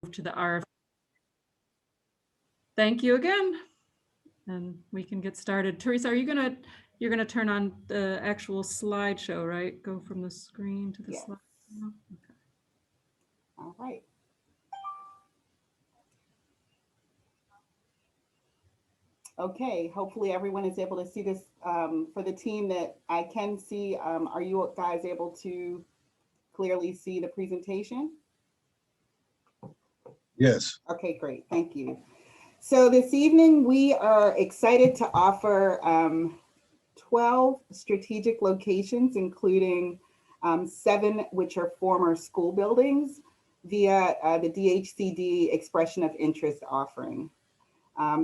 to the RFP. Thank you again. And we can get started. Teresa, you're gonna turn on the actual slideshow, right? Go from the screen to the Yes. slide. Okay. All right. Okay, hopefully everyone is able to see this. For the team that I can see, are you guys able to clearly see the presentation? Yes. Okay, great, thank you. So this evening, we are excited to offer 12 strategic locations, including 7 which are former school buildings via the DHCD Expression of Interest offering.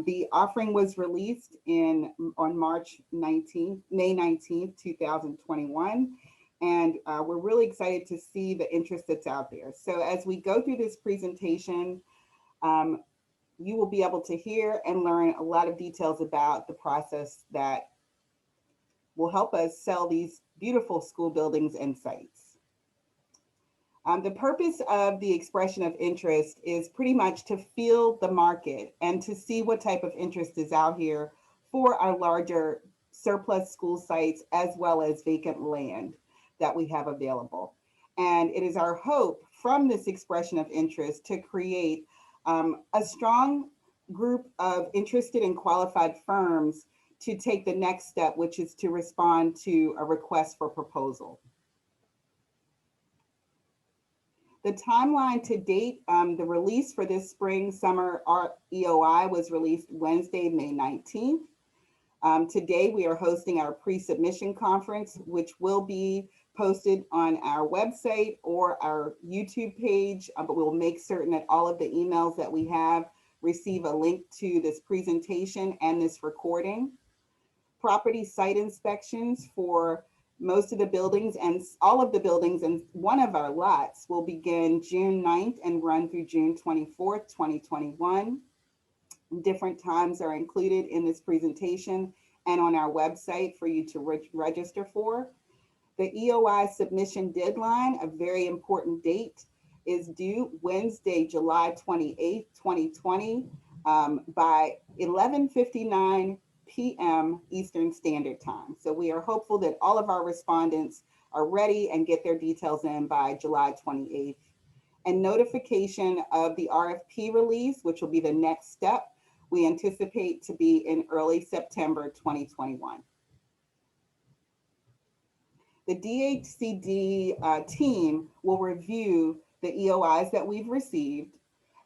The offering was released on March 19th, May 19th, 2021. And we're really excited to see the interest that's out there. So as we go through this presentation, you will be able to hear and learn a lot of details about the process that will help us sell these beautiful school buildings and sites. The purpose of the expression of interest is pretty much to feel the market and to see what type of interest is out here for our larger surplus school sites as well as vacant land that we have available. And it is our hope from this expression of interest to create a strong group of interested and qualified firms to take the next step, which is to respond to a request for proposal. The timeline to date, the release for this spring summer EOI was released Wednesday, May 19th. Today we are hosting our pre-submission conference, which will be posted on our website or our YouTube page, but we'll make certain that all of the emails that we have receive a link to this presentation and this recording. Property site inspections for most of the buildings and all of the buildings and one of our lots will begin June 9th and run through June 24th, 2021. Different times are included in this presentation and on our website for you to register for. The EOI submission deadline, a very important date, is due Wednesday, July 28th, 2020 by 11:59 p.m. Eastern Standard Time. So we are hopeful that all of our respondents are ready and get their details in by July 28th. And notification of the RFP release, which will be the next step, we anticipate to be in early September 2021. The DHCD team will review the EOIs that we've received,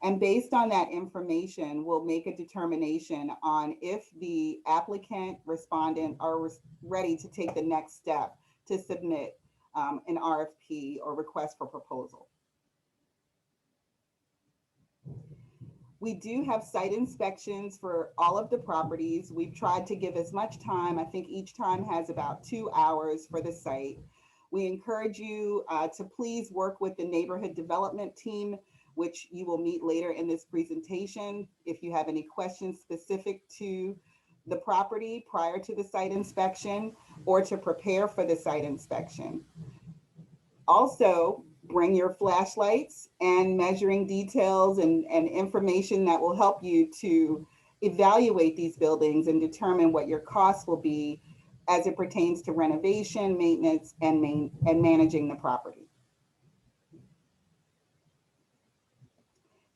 and based on that information, we'll make a determination on if the applicant, respondent are ready to take the next step to submit an RFP or request for proposal. We do have site inspections for all of the properties. We've tried to give as much time. I think each time has about 2 hours for the site. We encourage you to please work with the neighborhood development team, which you will meet later in this presentation. If you have any questions specific to the property prior to the site inspection or to prepare for the site inspection. Also, bring your flashlights and measuring details and information that will help you to evaluate these buildings and determine what your costs will be as it pertains to renovation, maintenance, and managing the property.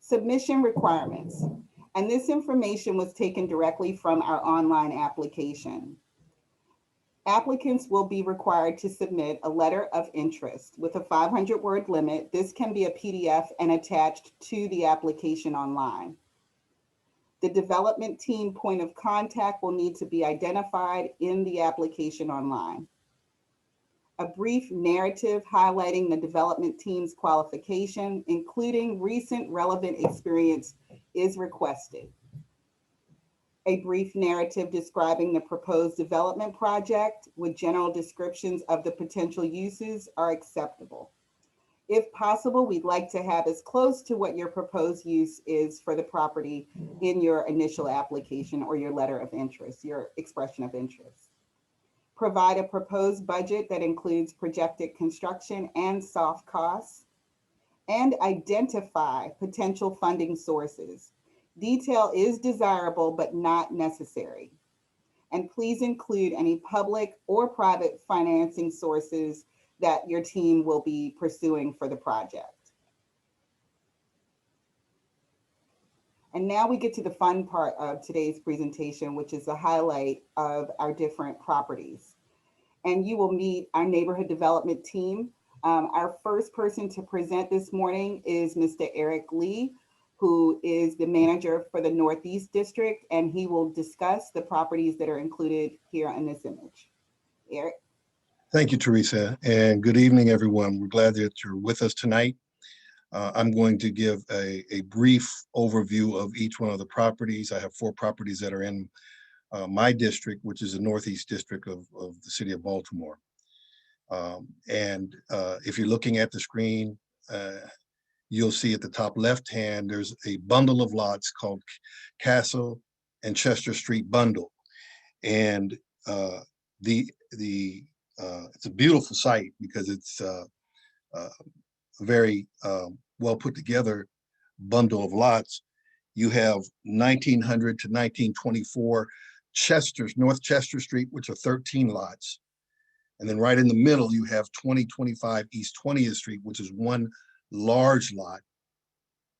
Submission requirements. And this information was taken directly from our online application. Applicants will be required to submit a letter of interest with a 500-word limit. This can be a PDF and attached to the application online. The development team point of contact will need to be identified in the application online. A brief narrative highlighting the development team's qualification, including recent relevant experience, is requested. A brief narrative describing the proposed development project with general descriptions of the potential uses are acceptable. If possible, we'd like to have as close to what your proposed use is for the property in your initial application or your letter of interest, your expression of interest. Provide a proposed budget that includes projected construction and soft costs. and identify potential funding sources. Detail is desirable but not necessary. And please include any public or private financing sources that your team will be pursuing for the project. And now we get to the fun part of today's presentation, which is the highlight of our different properties. And you will meet our neighborhood development team. Our first person to present this morning is Mr. Eric Lee, who is the manager for the Northeast District, and he will discuss the properties that are included here in this image. Eric? Thank you, Teresa, and good evening, everyone. We're glad that you're with us tonight. I'm going to give a brief overview of each one of the properties. I have 4 properties that are in my district, which is the Northeast District of the city of Baltimore. If you're looking at the screen, you'll see at the top left-hand, there's a bundle of lots called Castle and Chester Street Bundle. And it's a beautiful site because it's a very well put together bundle of lots. You have 1900 to 1924 North Chester Street, which are 13 lots. And then right in the middle, you have 2025 East 20th Street, which is one large lot.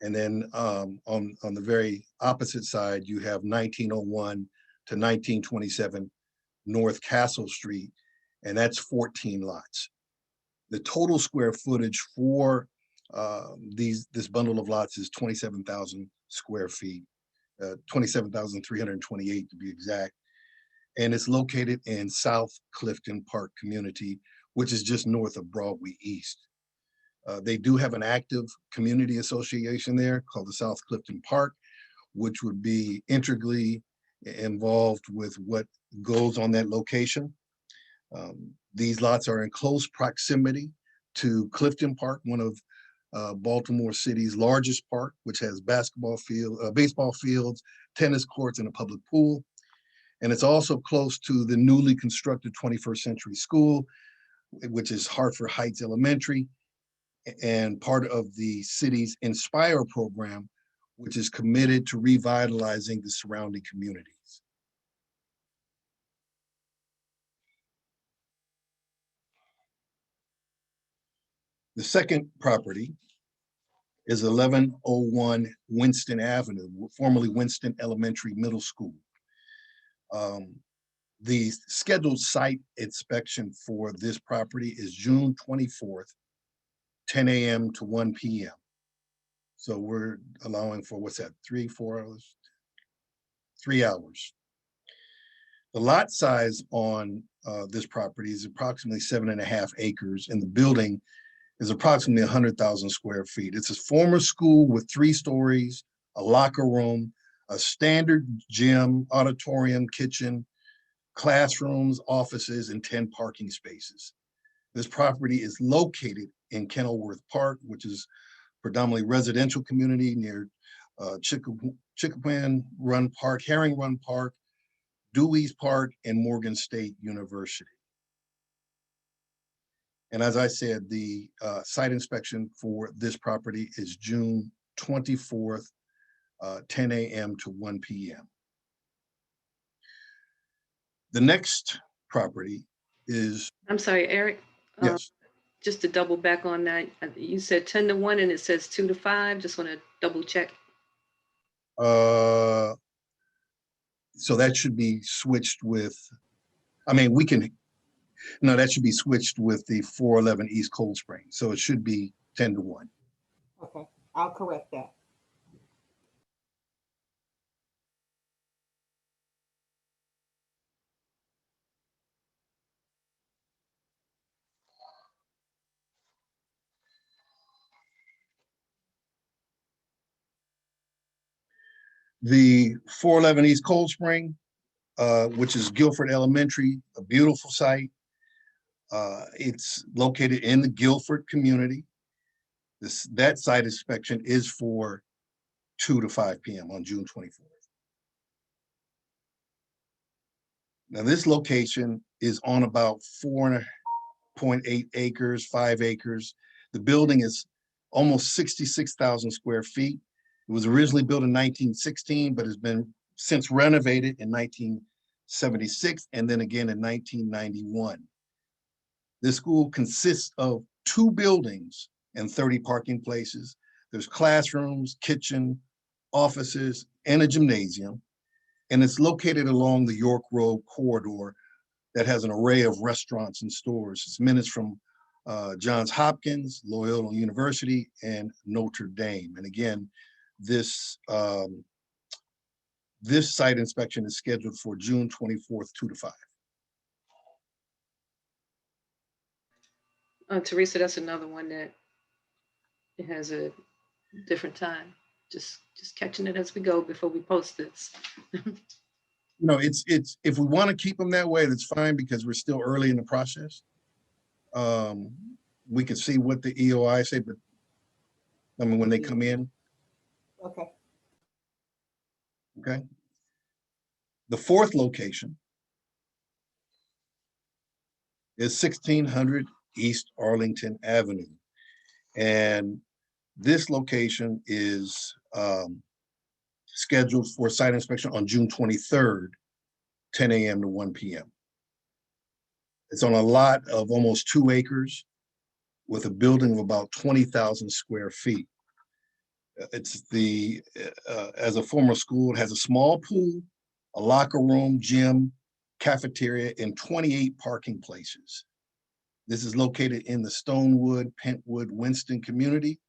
And then on the very opposite side, you have 1901 to 1927 North Castle Street, and that's 14 lots. The total square footage for this bundle of lots is 27,000 square feet, 27,328 to be exact. And it's located in South Clifton Park community, which is just north of Broadway East. They do have an active community association there called the South Clifton Park, which would be integrally involved with what goes on that location. These lots are in close proximity to Clifton Park, one of Baltimore City's largest park, which has baseball fields, tennis courts, and a public pool. And it's also close to the newly constructed 21st Century School, which is Hartford Heights Elementary, and part of the city's Inspire program, which is committed to revitalizing the surrounding communities. The second property is 1101 Winston Avenue, formerly Winston Elementary Middle School. The scheduled site inspection for this property is June 24th, 10 a.m. to 1 p.m. So we're allowing for, what's that, 4 hours? 3 hours. The lot size on this property is approximately 7.5 acres, and the building is approximately 100,000 square feet. It's a former school with 3 stories, a locker room, a standard gym, auditorium, kitchen, classrooms, offices, and 10 parking spaces. This property is located in Kenilworth Park, which is predominantly residential community near Chickapin Run Park, Herring Run Park, Dewey's Park, and Morgan State University. And as I said, the site inspection for this property is June 24th, 10 a.m. to 1 p.m. The next property is. I'm sorry, Eric. Yes. Just to double back on that, you said 10 to 1 and it says 2 to 5. Just want to double check. So that should be switched with, that should be switched with the 411 East Cold Spring. So it should be 10 to 1. Okay, I'll correct that. The 411 East Cold Spring, which is Guilford Elementary, a beautiful site. It's located in the Guilford community. That site inspection is for 2 to 5 p.m. on June 24th. Now this location is on about 4.8 acres, 5 acres. The building is almost 66,000 square feet. It was originally built in 1916, but has been since renovated in 1976 and then again in 1991. This school consists of 2 buildings and 30 parking places. There's classrooms, kitchen, offices, and a gymnasium. And it's located along the York Road corridor that has an array of restaurants and stores. It's minutes from Johns Hopkins, Loyola University, and Notre Dame. And again, this site inspection is scheduled for June 24th, 2 to 5. Teresa, that's another one that it has a different time. Just catching it as we go before we post this. You know, it's if we want to keep them that way, that's fine because we're still early in the process. We can see what the EOI say, but I mean, when they come in. Okay. Okay. The 4th location is 1600 East Arlington Avenue. And this location is scheduled for site inspection on June 23rd, 10 a.m. to 1 p.m. It's on a lot of almost 2 acres with a building of about 20,000 square feet. It's as a former school, it has a small pool, a locker room, gym, cafeteria, and 28 parking places. This is located in the Stonewood, Pentwood, Winston community.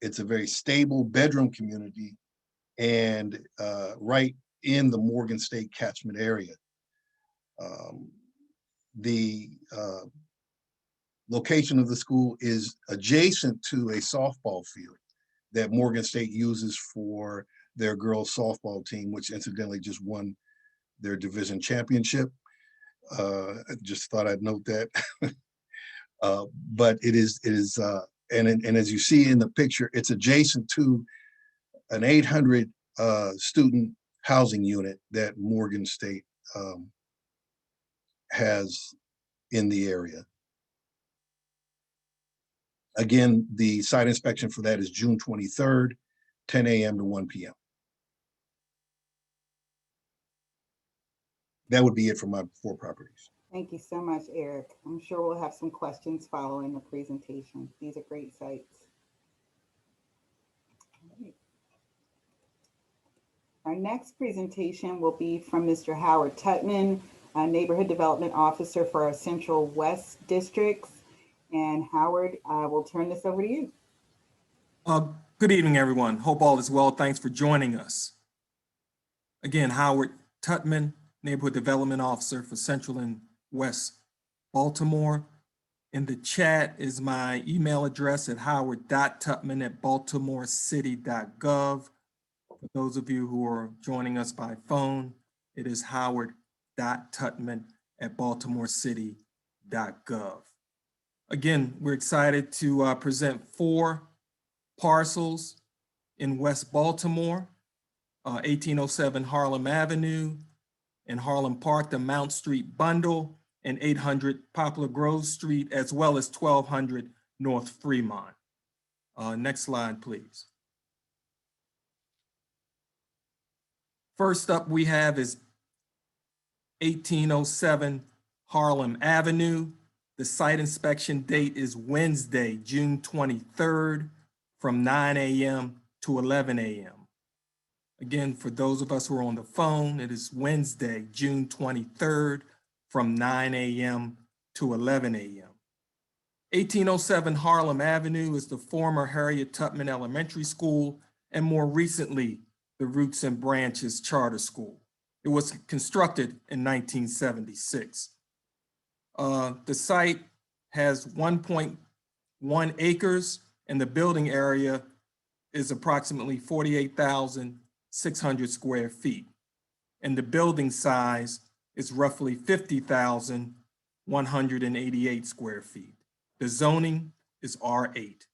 It's a very stable bedroom community and right in the Morgan State catchment area. The location of the school is adjacent to a softball field that Morgan State uses for their girls softball team, which incidentally just won their division championship. I just thought I'd note that. But it is, and as you see in the picture, it's adjacent to an 800 student housing unit that Morgan State has in the area. Again, the site inspection for that is June 23rd, 10 a.m. to 1 p.m. That would be it for my 4 properties. Thank you so much, Eric. I'm sure we'll have some questions following the presentation. These are great sites. All right. Our next presentation will be from Mr. Howard Tutman, Neighborhood Development Officer for our Central West Districts. And Howard, I will turn this over to you. Good evening, everyone. Hope all is well. Thanks for joining us. Again, Howard Tutman, Neighborhood Development Officer for Central and West Baltimore. In the chat is my email address at howard.tutman@baltimorecity.gov. For those of you who are joining us by phone, it is howard.tutman@baltimorecity.gov. Again, we're excited to present 4 parcels in West Baltimore, 1807 Harlem Avenue, in Harlem Park, the Mount Street Bundle, and 800 Poplar Grove Street, as well as 1200 North Fremont. Next slide, please. First up we have is 1807 Harlem Avenue. The site inspection date is Wednesday, June 23rd from 9 a.m. to 11 a.m. Again, for those of us who are on the phone, it is Wednesday, June 23rd from 9 a.m. to 11 a.m. 1807 Harlem Avenue is the former Harriet Tubman Elementary School and more recently, the Roots and Branches Charter School. It was constructed in 1976. The site has 1.1 acres and the building area is approximately 48,600 square feet. And the building size is roughly 50,188 square feet. The zoning is R8.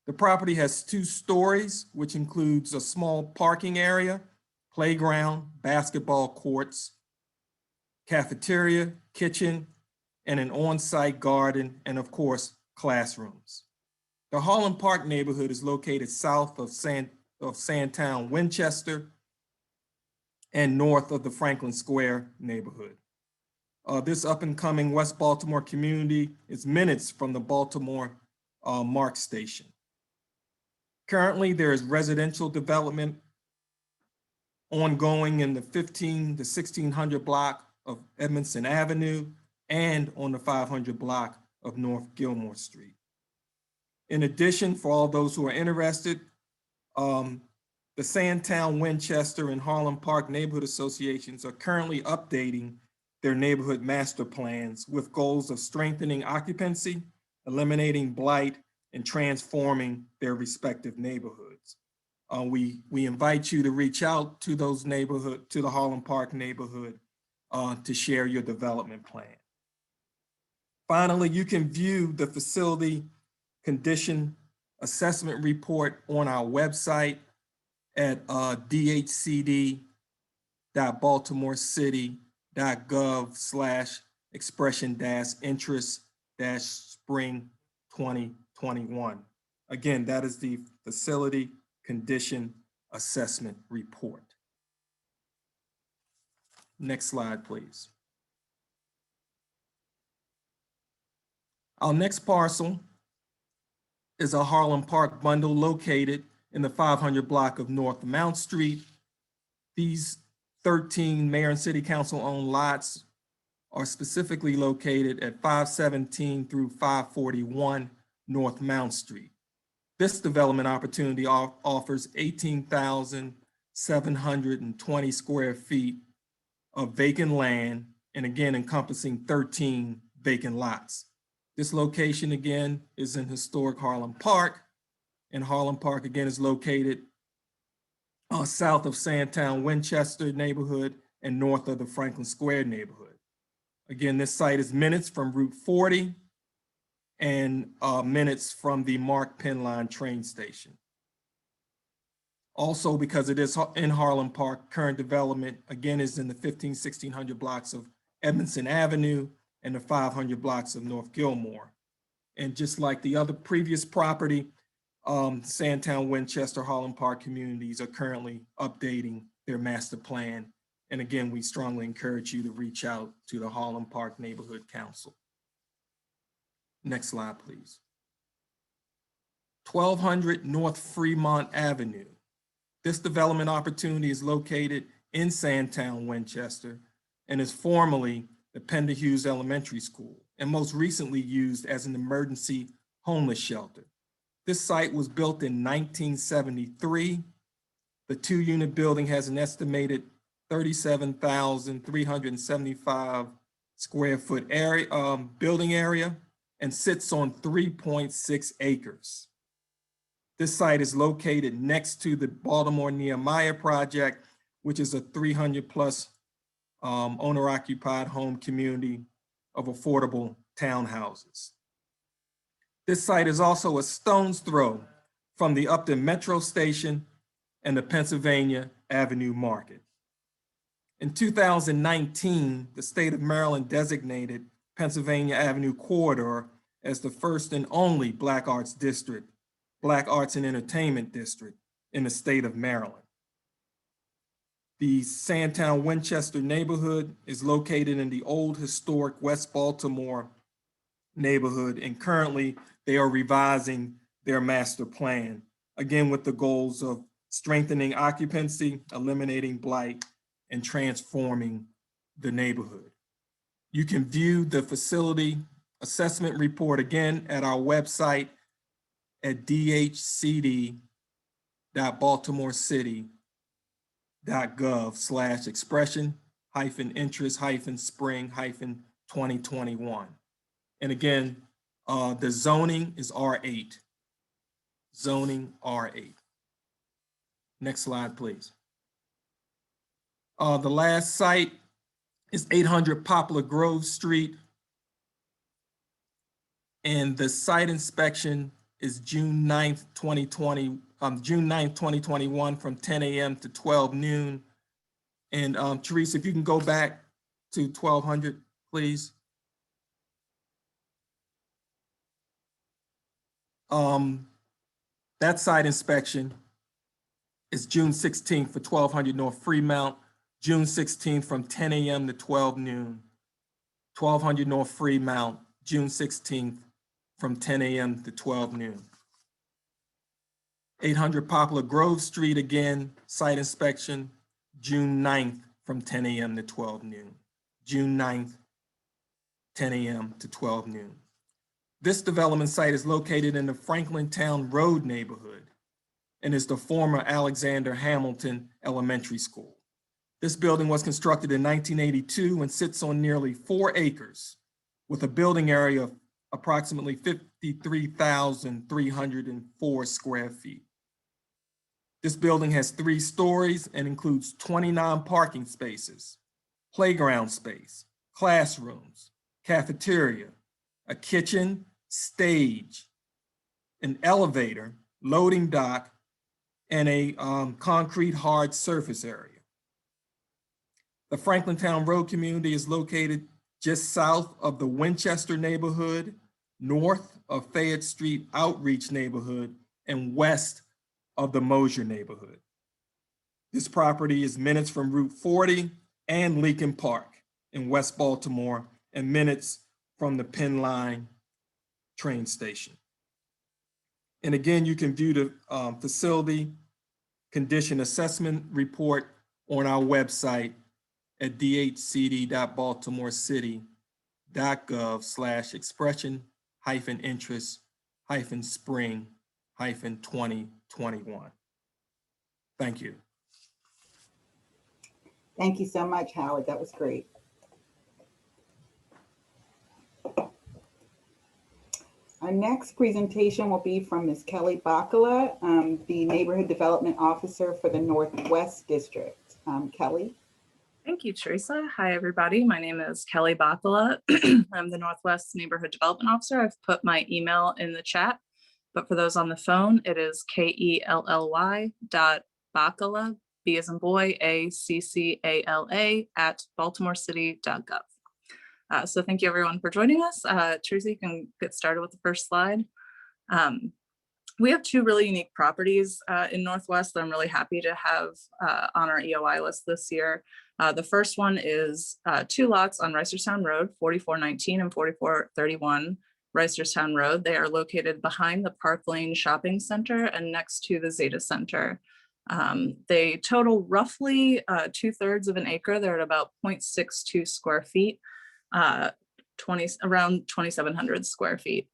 The property has 2 stories, which includes a small parking area, playground, basketball courts, cafeteria, kitchen, and an on-site garden, and of course, classrooms. The Harlem Park neighborhood is located south of Sandtown, Winchester, and north of the Franklin Square neighborhood. This up-and-coming West Baltimore community is minutes from the Baltimore MARC station. Currently, there is residential development ongoing in the 15 to 1600 block of Edmondson Avenue and on the 500 block of North Gilmore Street. In addition, for all those who are interested, the Sandtown, Winchester, and Harlem Park neighborhood associations are currently updating their neighborhood master plans with goals of strengthening occupancy, eliminating blight, and transforming their respective neighborhoods. We invite you to reach out to those to the Harlem Park neighborhood to share your development plan. Finally, you can view the facility condition assessment report on our website at dhcd.baltimorecity.gov/expression-interest-spring 2021. Again, that is the facility condition assessment report. Next slide, please. Our next parcel is a Harlem Park bundle located in the 500 block of North Mount Street. These 13 mayor and city council owned lots are specifically located at 517 through 541 North Mount Street. This development opportunity offers 18,720 square feet of vacant land, and again, encompassing 13 vacant lots. This location again is in historic Harlem Park, and Harlem Park again is located south of Sandtown, Winchester neighborhood and north of the Franklin Square neighborhood. Again, this site is minutes from Route 40 and minutes from the MARC Penn Line train station. Also, because it is in Harlem Park, current development again is in the 1600 blocks of Edmondson Avenue and the 500 blocks of North Gilmore. And just like the other previous property, Sandtown, Winchester, Harlem Park communities are currently updating their master plan. And again, we strongly encourage you to reach out to the Harlem Park Neighborhood Council. Next slide, please. 1200 North Fremont Avenue. This development opportunity is located in Sandtown, Winchester, and is formerly the Pender Hughes Elementary School, and most recently used as an emergency homeless shelter. This site was built in 1973. The 2-unit building has an estimated 37,375 square foot area, building area, and sits on 3.6 acres. This site is located next to the Baltimore Nehemiah project, which is a 300+ owner-occupied home community of affordable townhouses. This site is also a stone's throw from the Upton Metro Station and the Pennsylvania Avenue Market. In 2019, the state of Maryland designated Pennsylvania Avenue Corridor as the first and only Black Arts District, Black Arts and Entertainment District in the state of Maryland. The Sandtown Winchester neighborhood is located in the old historic West Baltimore neighborhood, and currently they are revising their master plan, again with the goals of strengthening occupancy, eliminating blight, and transforming the neighborhood. You can view the facility assessment report again at our website at dhcd.baltimorecity.gov/expression-interest-spring-2021. And again, the zoning is R8. Zoning R8. Next slide, please. The last site is 800 Poplar Grove Street. And the site inspection is June 9th, 2021 from 10 a.m. to 12 noon. And Teresa, if you can go back to 1200, please. That site inspection is June 16th for 1200 North Fremont, June 16th from 10 a.m. to 12 noon. 1200 North Fremont, June 16th from 10 a.m. to 12 noon. 800 Poplar Grove Street, again, site inspection, June 9th from 10 a.m. to 12 noon. June 9th, 10 a.m. to 12 noon. This development site is located in the Franklintown Road neighborhood and is the former Alexander Hamilton Elementary School. This building was constructed in 1982 and sits on nearly 4 acres with a building area of approximately 53,304 square feet. This building has 3 stories and includes 29 parking spaces, playground space, classrooms, cafeteria, a kitchen, stage, an elevator, loading dock, and a concrete hard surface area. The Franklintown Road community is located just south of the Winchester neighborhood, north of Fayette Street Outreach neighborhood, and west of the Mosier neighborhood. This property is minutes from Route 40 and Leakin Park in West Baltimore, and minutes from the Penn Line train station. And again, you can view the facility condition assessment report on our website at dhcd.baltimorecity.gov/expression-interest-spring-2021. Thank you. Thank you so much, Howard. That was great. Our next presentation will be from Ms. Kelly Bacala, the Neighborhood Development Officer for the Northwest District. Kelly. Thank you, Teresa. Hi, everybody. My name is Kelly Bacala. I'm the Northwest Neighborhood Development Officer. I've put my email in the chat, but for those on the phone, it is KELLY.Bacala, B as in boy, ACCALA @baltimorecity.gov. So thank you everyone for joining us. Teresa, you can get started with the first slide. We have 2 really unique properties in Northwest that I'm really happy to have on our EOI list this year. The first one is 2 lots on Reisterstown Road, 4419 and 4431 Reisterstown Road. They are located behind the Park Lane Shopping Center and next to the Zeta Center. They total roughly 2/3 of an acre. They're at about 0.62 square feet. Around 2,700 square feet.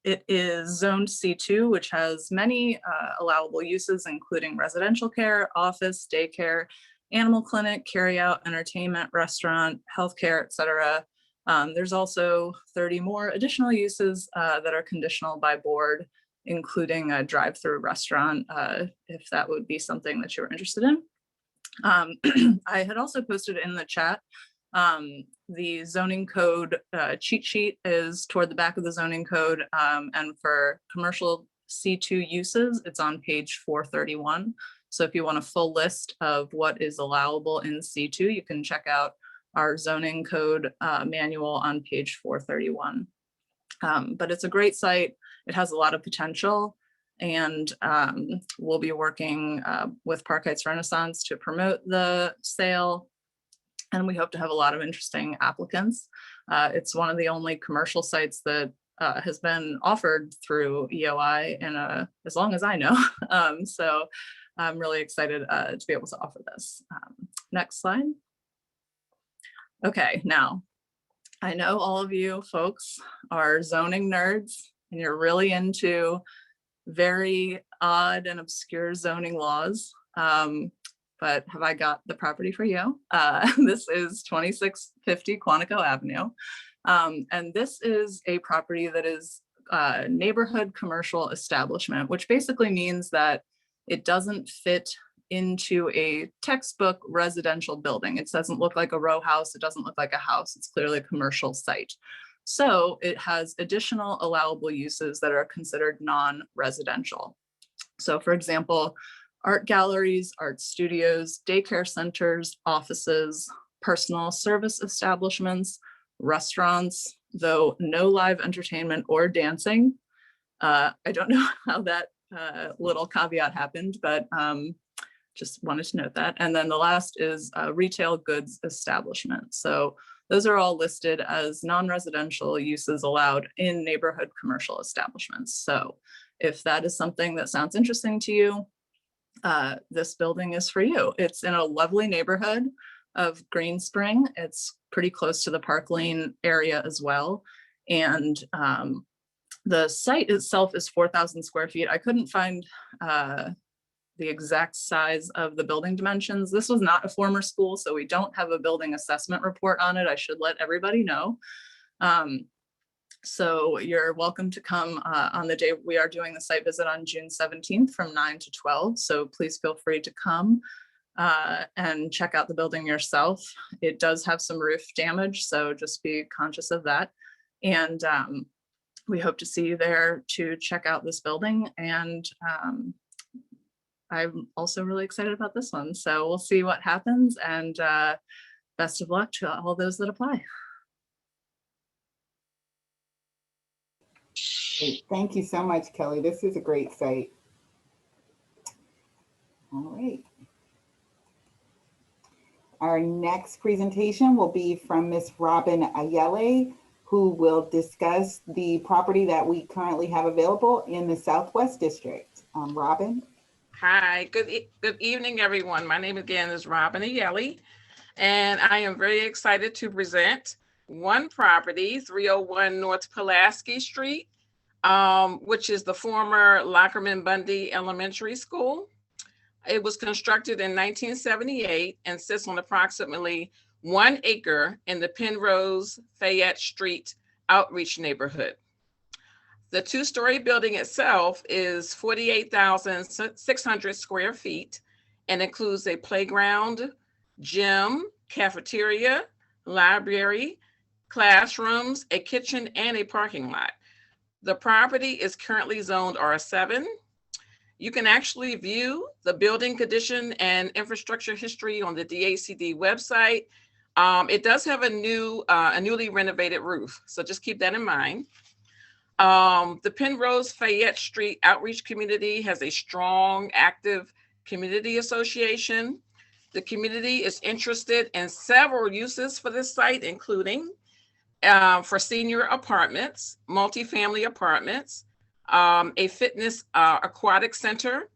It is zoned C2, which has many allowable uses, including residential care, office, daycare, animal clinic, carryout, entertainment, restaurant, healthcare, etc. There's also 30 more additional uses that are conditional by board, including a drive-through restaurant, if that would be something that you were interested in. I had also posted in the chat the zoning code cheat sheet is toward the back of the zoning code, and for commercial C2 uses, it's on page 431. So if you want a full list of what is allowable in C2, you can check out our zoning code manual on page 431. But it's a great site. It has a lot of potential, and we'll be working with Park Heights Renaissance to promote the sale. And we hope to have a lot of interesting applicants. It's one of the only commercial sites that has been offered through EOI in as long as I know. So I'm really excited to be able to offer this. Next slide. Okay, now I know all of you folks are zoning nerds and you're really into very odd and obscure zoning laws. But have I got the property for you? This is 2650 Quantico Avenue. And this is a property that is a neighborhood commercial establishment, which basically means that it doesn't fit into a textbook residential building. It doesn't look like a row house. It doesn't look like a house. It's clearly a commercial site. So it has additional allowable uses that are considered non-residential. So for example, art galleries, art studios, daycare centers, offices, personal service establishments, restaurants, though no live entertainment or dancing, I don't know how that little caveat happened, but just wanted to note that. And then the last is retail goods establishment. So those are all listed as non-residential uses allowed in neighborhood commercial establishments. So if that is something that sounds interesting to you, this building is for you. It's in a lovely neighborhood of Green Spring. It's pretty close to the Park Lane area as well. And the site itself is 4,000 square feet. I couldn't find the exact size of the building dimensions. This was not a former school, so we don't have a building assessment report on it. I should let everybody know. So you're welcome to come on the day we are doing the site visit on June 17th from 9 to 12. So please feel free to come and check out the building yourself. It does have some roof damage, so just be conscious of that. And we hope to see you there to check out this building. And I'm also really excited about this one. So we'll see what happens, and best of luck to all those that apply. Great. Thank you so much, Kelly. This is a great site. All right. Our next presentation will be from Ms. Robin Ayele, who will discuss the property that we currently have available in the Southwest District. Robin. Hi, good evening, everyone. My name again is Robin Ayele, and I am very excited to present one property, 301 North Pulaski Street, which is the former Lockerman Bundy Elementary School. It was constructed in 1978 and sits on approximately 1 acre in the Penrose Fayette Street outreach neighborhood. The 2-story building itself is 48,600 square feet and includes a playground, gym, cafeteria, library, classrooms, a kitchen, and a parking lot. The property is currently zoned R7. You can actually view the building condition and infrastructure history on the DHCD website. It does have a newly renovated roof, so just keep that in mind. The Penrose Fayette Street Outreach Community has a strong, active community association. The community is interested in several uses for this site, including for senior apartments, multifamily apartments, a fitness aquatic center,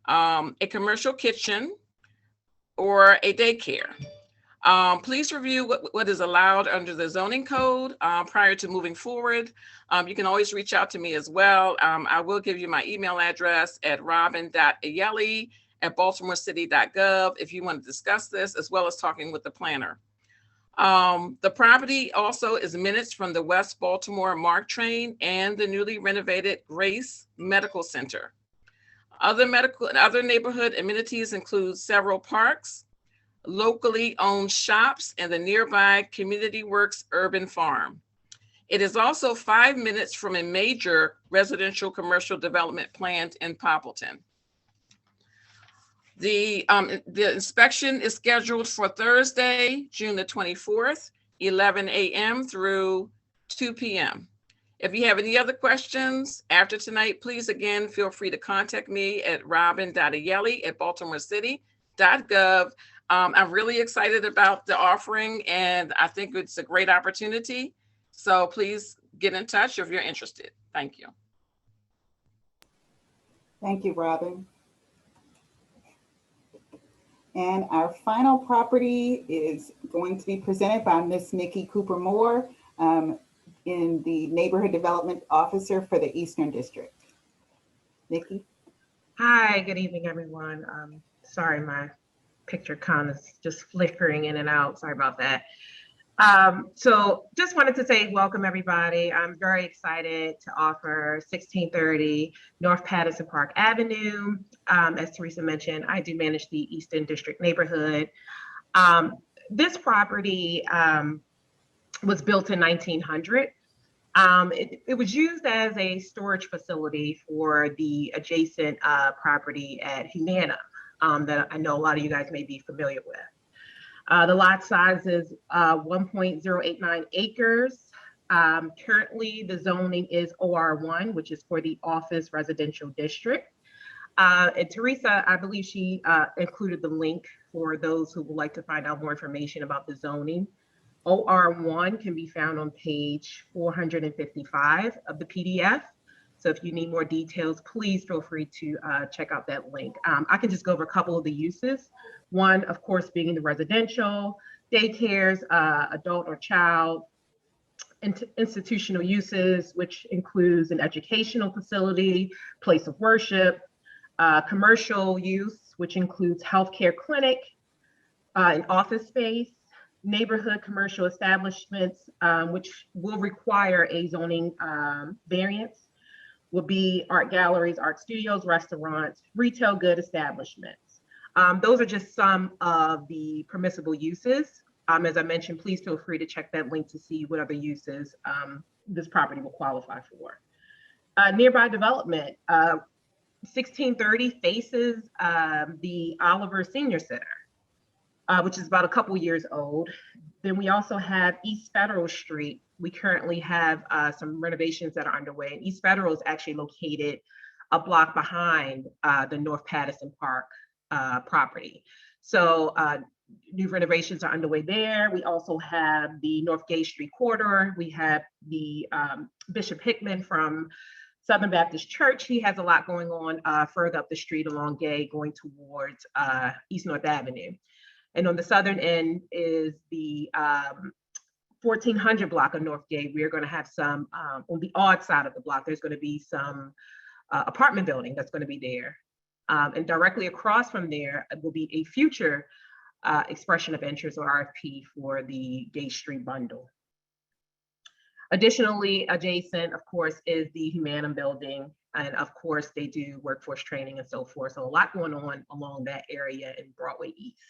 a commercial kitchen, or a daycare. Please review what is allowed under the zoning code prior to moving forward. You can always reach out to me as well. I will give you my email address at robin.ayele@baltimorecity.gov if you want to discuss this, as well as talking with the planner. The property also is minutes from the West Baltimore MARC train and the newly renovated Grace Medical Center. Other neighborhood amenities include several parks, locally owned shops, and the nearby Community Works Urban Farm. It is also 5 minutes from a major residential commercial development planned in Poppleton. The inspection is scheduled for Thursday, June the 24th, 11 a.m. through 2 p.m. If you have any other questions after tonight, please again, feel free to contact me at robin.ayele@baltimorecity.gov. I'm really excited about the offering, and I think it's a great opportunity. So please get in touch if you're interested. Thank you. Thank you, Robin. And our final property is going to be presented by Miss Nikki Cooper Moore, in the Neighborhood Development Officer for the Eastern District. Nikki. Hi, good evening, everyone. Sorry, my picture kind of just flickering in and out. Sorry about that. So just wanted to say welcome, everybody. I'm very excited to offer 1630 North Patterson Park Avenue. As Teresa mentioned, I do manage the Eastern District neighborhood. This property was built in 1900. It was used as a storage facility for the adjacent property at Humana that I know a lot of you guys may be familiar with. The lot size is 1.089 acres. Currently, the zoning is OR1, which is for the office residential district. And Teresa, I believe she included the link for those who would like to find out more information about the zoning. OR1 can be found on page 455 of the PDF. So if you need more details, please feel free to check out that link. I can just go over a couple of the uses. One, of course, being the residential, daycares, adult or child, institutional uses, which includes an educational facility, place of worship, commercial use, which includes healthcare clinic, an office space, neighborhood commercial establishments, which will require a zoning variance, will be art galleries, art studios, restaurants, retail good establishments. Those are just some of the permissible uses. As I mentioned, please feel free to check that link to see what other uses this property will qualify for. Nearby development, 1630 faces the Oliver Senior Center, which is about a couple years old. Then we also have East Federal Street. We currently have some renovations that are underway. And East Federal is actually located a block behind the North Patterson Park property. So new renovations are underway there. We also have the North Gay Street corridor. We have the Bishop Hickman from Southern Baptist Church. He has a lot going on further up the street along Gay, going towards East North Avenue. And on the southern end is the 1400 block of North Gay. We're going to have some, on the odd side of the block, there's going to be some apartment building that's going to be there. And directly across from there will be a future expression of interest or RFP for the Gay Street bundle. Additionally, adjacent, of course, is the Humanum building. And of course, they do workforce training and so forth. So a lot going on along that area in Broadway East.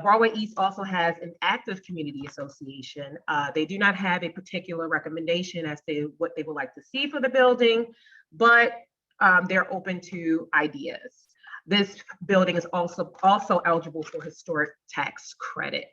Broadway East also has an active community association. They do not have a particular recommendation as to what they would like to see for the building, but they're open to ideas. This building is also eligible for historic tax credits.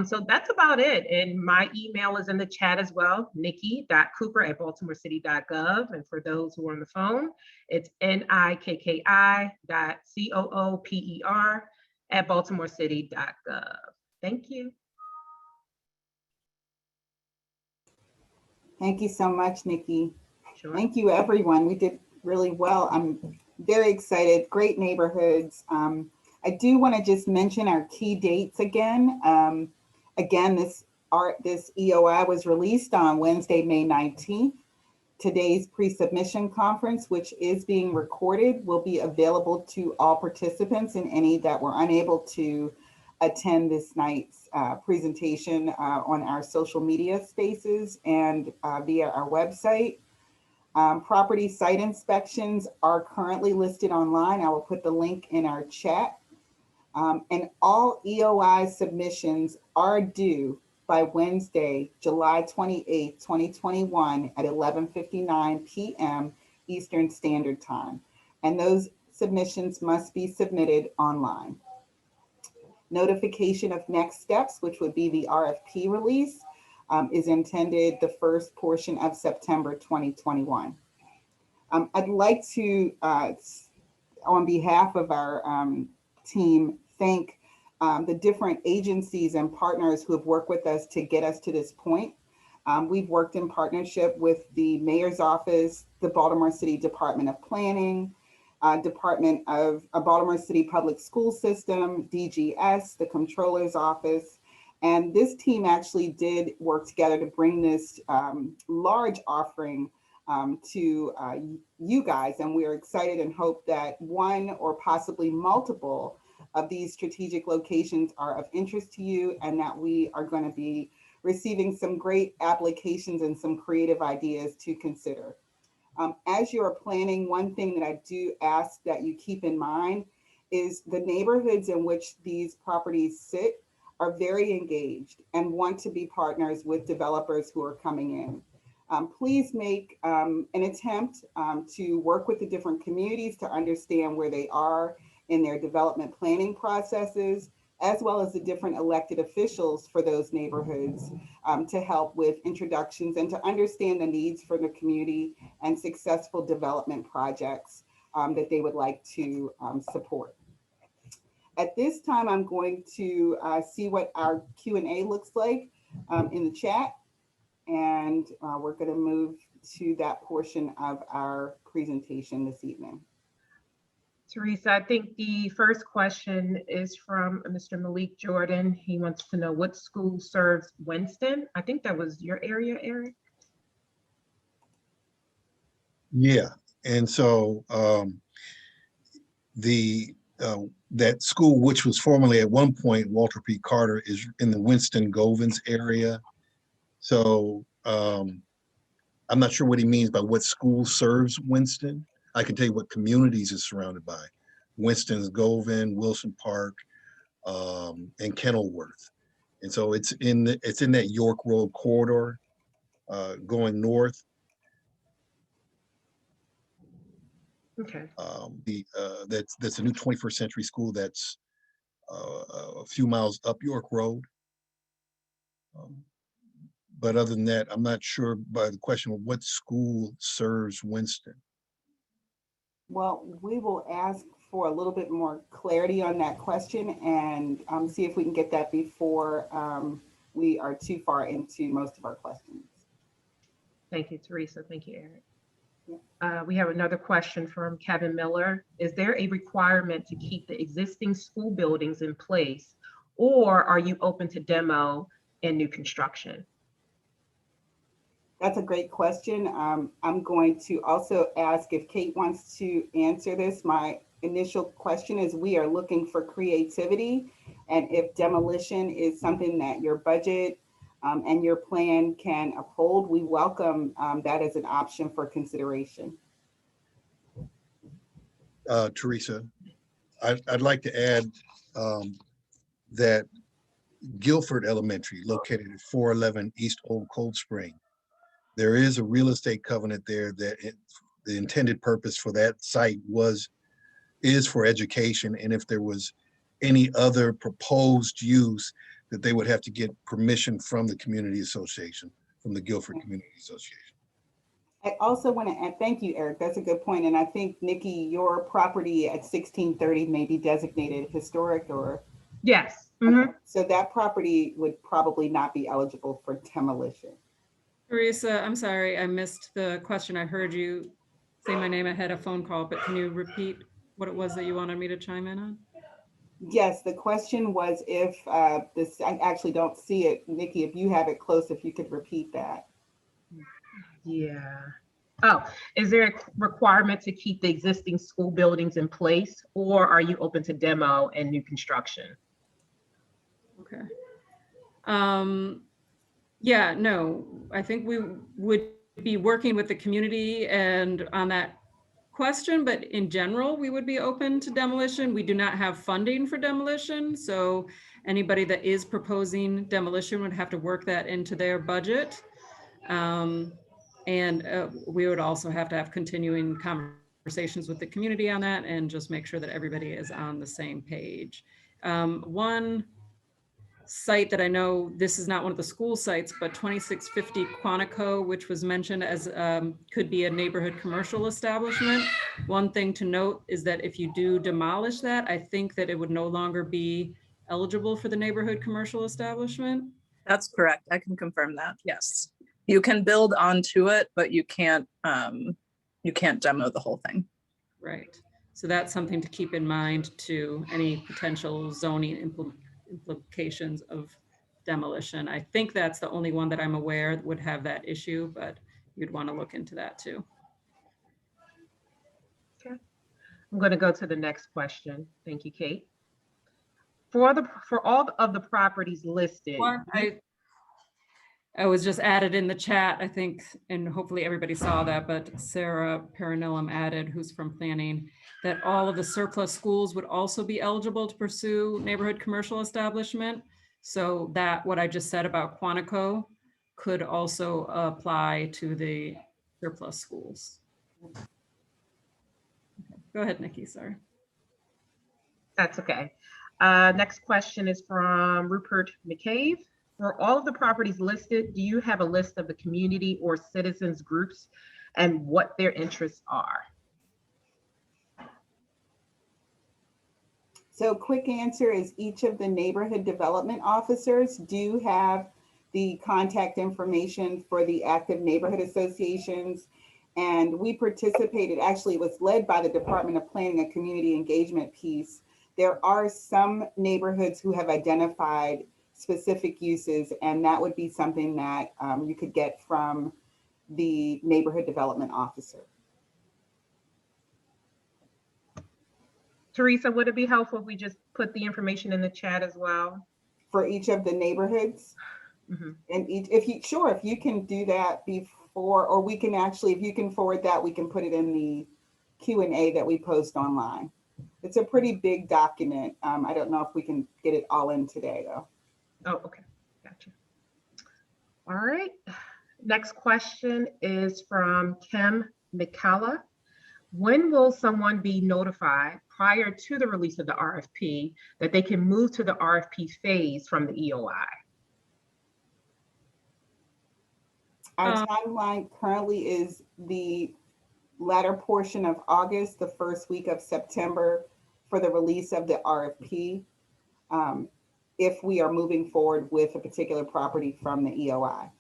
So that's about it. And my email is in the chat as well, nikki.cooper@baltimorecity.gov. And for those who are on the phone, it's nikki.cooper@baltimorecity.gov. Thank you. Thank you so much, Nikki. Sure. Thank you, everyone. We did really well. I'm very excited. Great neighborhoods. I do want to just mention our key dates again. Again, this EOI was released on Wednesday, May 19th. Today's pre-submission conference, which is being recorded, will be available to all participants and any that were unable to attend this night's presentation on our social media spaces and via our website. Property site inspections are currently listed online. I will put the link in our chat. And all EOI submissions are due by Wednesday, July 28th, 2021 at 11:59 p.m. Eastern Standard Time. And those submissions must be submitted online. Notification of next steps, which would be the RFP release, is intended the first portion of September 2021. I'd like to, on behalf of our team, thank the different agencies and partners who have worked with us to get us to this point. We've worked in partnership with the Mayor's Office, the Baltimore City Department of Planning, Department of Baltimore City Public School System, DGS, the Comptroller's Office. And this team actually did work together to bring this large offering to you guys. And we're excited and hope that one or possibly multiple of these strategic locations are of interest to you, and that we are going to be receiving some great applications and some creative ideas to consider. As you are planning, one thing that I do ask that you keep in mind is the neighborhoods in which these properties sit are very engaged and want to be partners with developers who are coming in. Please make an attempt to work with the different communities to understand where they are in their development planning processes, as well as the different elected officials for those neighborhoods to help with introductions and to understand the needs for the community and successful development projects that they would like to support. At this time, I'm going to see what our Q&A looks like in the chat. And we're going to move to that portion of our presentation this evening. Teresa, I think the first question is from Mr. Malik Jordan. He wants to know what school serves Winston. I think that was your area, Eric. Yeah, and so that school, which was formerly at one point Walter P. Carter, is in the Winston Govans area. So I'm not sure what he means by what school serves Winston. I can tell you what communities is surrounded by: Winston's Govan, Wilson Park, and Kenilworth. And so it's in that York Road corridor going north. Okay. That's a new 21st century school that's a few miles up York Road. But other than that, I'm not sure by the question of what school serves Winston. Well, we will ask for a little bit more clarity on that question and see if we can get that before we are too far into most of our questions. Thank you, Teresa. Thank you, Eric. We have another question from Kevin Miller. Is there a requirement to keep the existing school buildings in place, or are you open to demo and new construction? That's a great question. I'm going to also ask if Kate wants to answer this. My initial question is, we are looking for creativity, and if demolition is something that your budget and your plan can uphold, we welcome that as an option for consideration. Teresa, I'd like to add that Guilford Elementary, located at 411 East Old Cold Spring, there is a real estate covenant there that the intended purpose for that site is for education. And if there was any other proposed use, that they would have to get permission from the community association, from the Guilford Community Association. I also want to add, thank you, Eric. That's a good point. And I think, Nikki, your property at 1630 may be designated historic or? Yes. Okay. So that property would probably not be eligible for demolition. Teresa, I'm sorry, I missed the question. I heard you say my name. I had a phone call, but can you repeat what it was that you wanted me to chime in on? Yes, the question was if this, I actually don't see it. Nikki, if you have it close, if you could repeat that. Yeah. Oh, is there a requirement to keep the existing school buildings in place, or are you open to demo and new construction? Okay. Yeah, no, I think we would be working with the community and on that question, but in general, we would be open to demolition. We do not have funding for demolition. So anybody that is proposing demolition would have to work that into their budget. And we would also have to have continuing conversations with the community on that and just make sure that everybody is on the same page. One site that I know, this is not one of the school sites, but 2650 Quantico, which was mentioned as could be a neighborhood commercial establishment. One thing to note is that if you do demolish that, I think that it would no longer be eligible for the neighborhood commercial establishment. That's correct. I can confirm that. Yes. You can build onto it, but you can't demo the whole thing. Right. So that's something to keep in mind to any potential zoning implications of demolition. I think that's the only one that I'm aware would have that issue, but you'd want to look into that too. Okay. I'm going to go to the next question. Thank you, Kate. For all of the properties listed. I was just added in the chat, I think, and hopefully everybody saw that, but Sarah Paranilum added, who's from planning, that all of the surplus schools would also be eligible to pursue neighborhood commercial establishment. So that what I just said about Quantico could also apply to the surplus schools. Okay. Go ahead, Nikki, sorry. That's okay. Next question is from Rupert McCabe. For all of the properties listed, do you have a list of the community or citizens groups and what their interests are? So quick answer is each of the neighborhood development officers do have the contact information for the active neighborhood associations. And we participated, actually it was led by the Department of Planning and Community Engagement piece. There are some neighborhoods who have identified specific uses, and that would be something that you could get from the neighborhood development officer. Teresa, would it be helpful if we just put the information in the chat as well? For each of the neighborhoods? Mm-hmm. And if you can do that before, or we can actually, if you can forward that, we can put it in the Q&A that we post online. It's a pretty big document. I don't know if we can get it all in today though. Oh, okay, gotcha. All right, next question is from Kim McCalla. When will someone be notified prior to the release of the RFP that they can move to the RFP phase from the EOI? Our timeline currently is the latter portion of August, the first week of September for the release of the RFP. If we are moving forward with a particular property from the EOI.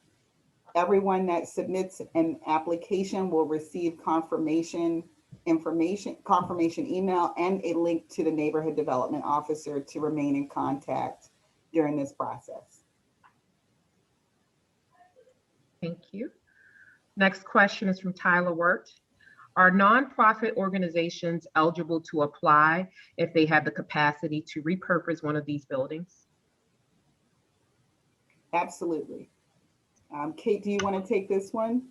Everyone that submits an application will receive confirmation email and a link to the neighborhood development officer to remain in contact during this process. Thank you. Next question is from Tyler Wirt. Are nonprofit organizations eligible to apply if they have the capacity to repurpose one of these buildings? Absolutely. Kate, do you want to take this one?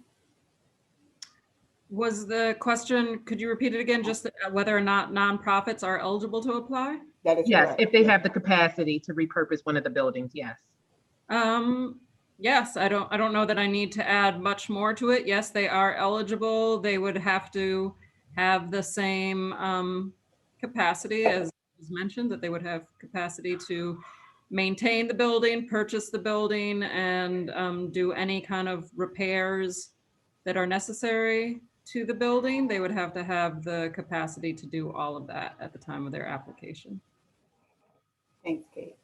Was the question, could you repeat it again, just whether or not nonprofits are eligible to apply? That is Yes, correct. if they have the capacity to repurpose one of the buildings, yes. Yes, I don't know that I need to add much more to it. Yes, they are eligible. They would have to have the same capacity as was mentioned, that they would have capacity to maintain the building, purchase the building, and do any kind of repairs that are necessary to the building. They would have to have the capacity to do all of that at the time of their application. Thanks, Kate.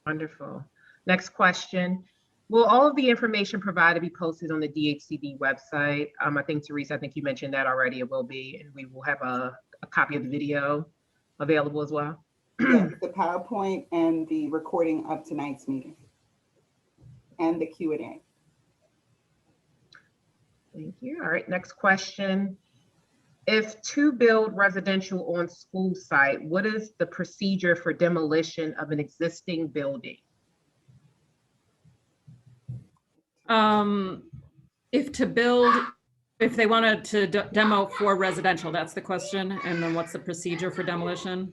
Wonderful. Next question. Will all of the information provided be posted on the DHCD website? I think, Teresa, I think you mentioned that already. It will be, and we will have a copy of the video available as well. Yes, the PowerPoint and the recording of tonight's meeting and the Q&A. Thank you. All right, next question. If to build residential on school site, what is the procedure for demolition of an existing building? If they wanted to demo for residential, that's the question. And then what's the procedure for demolition?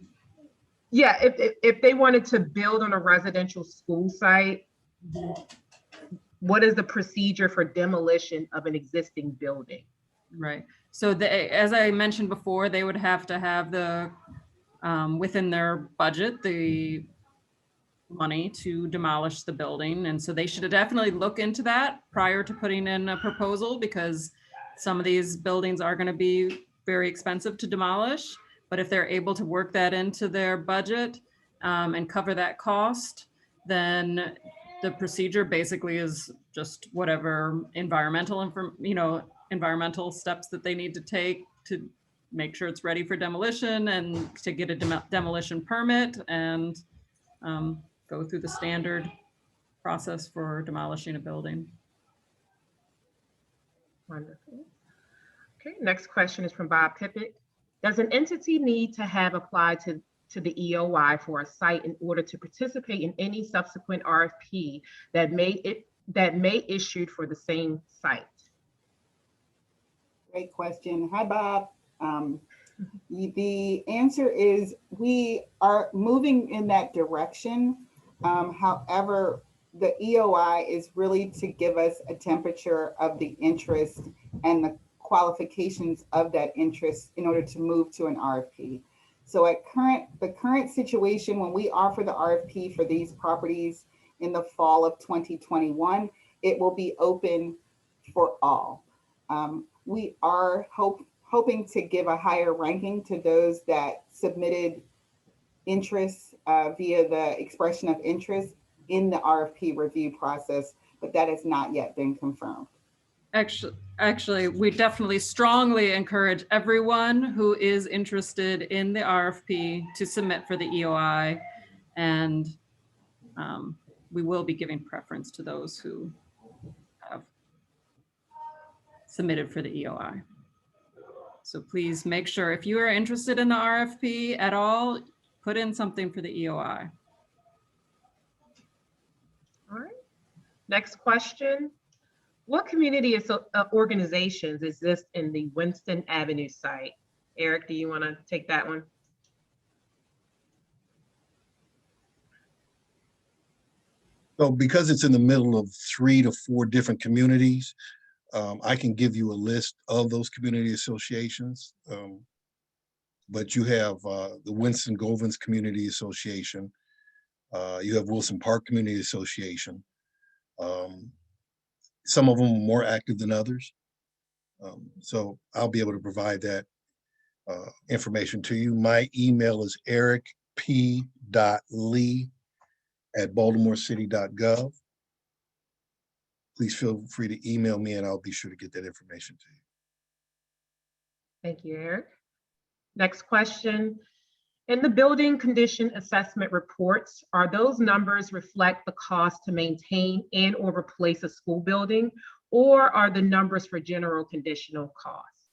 Yeah, if they wanted to build on a residential school site, what is the procedure for demolition of an existing building? Right. So as I mentioned before, they would have to have within their budget, the money to demolish the building. And so they should definitely look into that prior to putting in a proposal, because some of these buildings are going to be very expensive to demolish. But if they're able to work that into their budget and cover that cost, then the procedure basically is just whatever environmental steps that they need to take to make sure it's ready for demolition and to get a demolition permit and go through the standard process for demolishing a building. Wonderful. Okay, next question is from Bob Pippett. Does an entity need to have applied to the EOI for a site in order to participate in any subsequent RFP that may issued for the same site? Great question. Hi, Bob. The answer is we are moving in that direction. However, the EOI is really to give us a temperature of the interest and the qualifications of that interest in order to move to an RFP. So at the current situation, when we offer the RFP for these properties in the fall of 2021, it will be open for all. We are hoping to give a higher ranking to those that submitted interest via the expression of interest in the RFP review process, but that has not yet been confirmed. Actually, we definitely strongly encourage everyone who is interested in the RFP to submit for the EOI. And we will be giving preference to those who have submitted for the EOI. So please make sure if you are interested in the RFP at all, put in something for the EOI. All right. Next question. What community organizations exist in the Winston Avenue site? Eric, do you want to take that one? So because it's in the middle of 3 to 4 different communities, I can give you a list of those community associations. But you have the Winston Govans Community Association. You have Wilson Park Community Association. Some of them are more active than others. So I'll be able to provide that information to you. My email is ericp.lee@baltimorecity.gov. Please feel free to email me and I'll be sure to get that information to you. Thank you, Eric. Next question. In the building condition assessment reports, are those numbers reflect the cost to maintain and or replace a school building, or are the numbers for general conditional costs?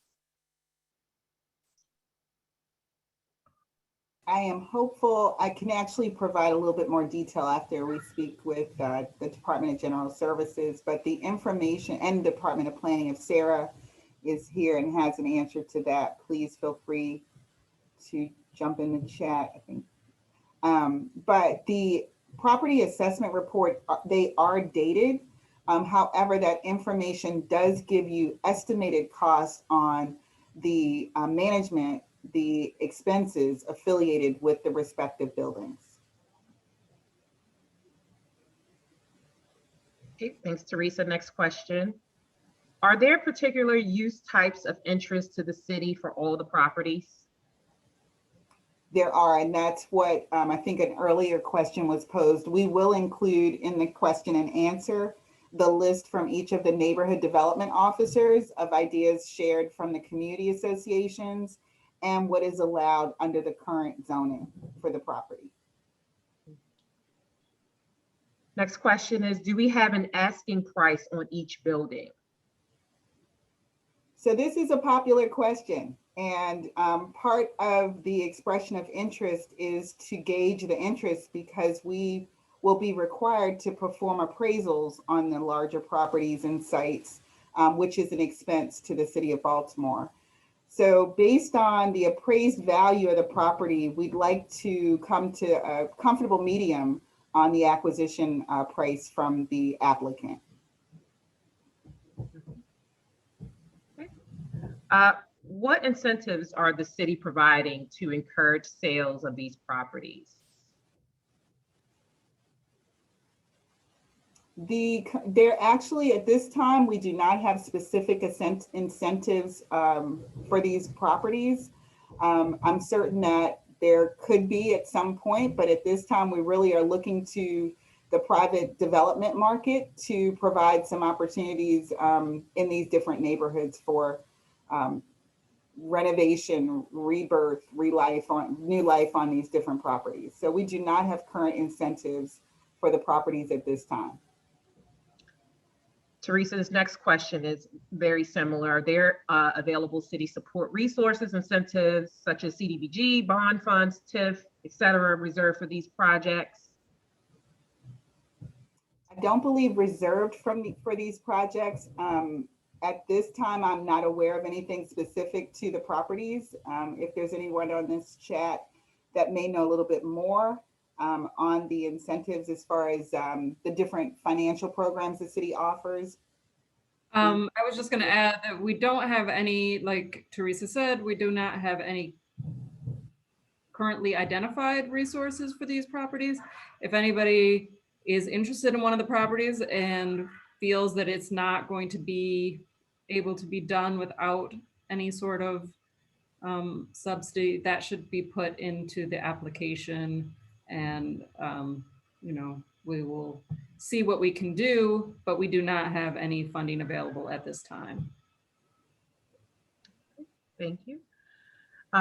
I am hopeful I can actually provide a little bit more detail after we speak with the Department of General Services, but the information and Department of Planning, if Sarah is here and has an answer to that, please feel free to jump in the chat, I think. But the property assessment report, they are dated. However, that information does give you estimated costs on the management, the expenses affiliated with the respective buildings. Okay, thanks, Teresa. Next question. Are there particular use types of interest to the city for all the properties? There are, and that's what I think an earlier question was posed. We will include in the question and answer the list from each of the neighborhood development officers of ideas shared from the community associations and what is allowed under the current zoning for the property. Next question is, do we have an asking price on each building? So this is a popular question, and part of the expression of interest is to gauge the interest because we will be required to perform appraisals on the larger properties and sites, which is an expense to the city of Baltimore. So based on the appraised value of the property, we'd like to come to a comfortable medium on the acquisition price from the applicant. What incentives are the city providing to encourage sales of these properties? They're actually, at this time, we do not have specific incentives for these properties. I'm certain that there could be at some point, but at this time, we really are looking to the private development market to provide some opportunities in these different neighborhoods for renovation, rebirth, new life on these different properties. So we do not have current incentives for the properties at this time. Teresa's next question is very similar. Are there available city support resources, incentives such as CDBG, bond funds, TIF, et cetera, reserved for these projects? I don't believe reserved for these projects. At this time, I'm not aware of anything specific to the properties. If there's anyone on this chat that may know a little bit more on the incentives as far as the different financial programs the city offers. I was just going to add that we don't have any, like Teresa said, we do not have any currently identified resources for these properties. If anybody is interested in one of the properties and feels that it's not going to be able to be done without any sort of subsidy, that should be put into the application, and we will see what we can do, but we do not have any funding available at this time. Thank you.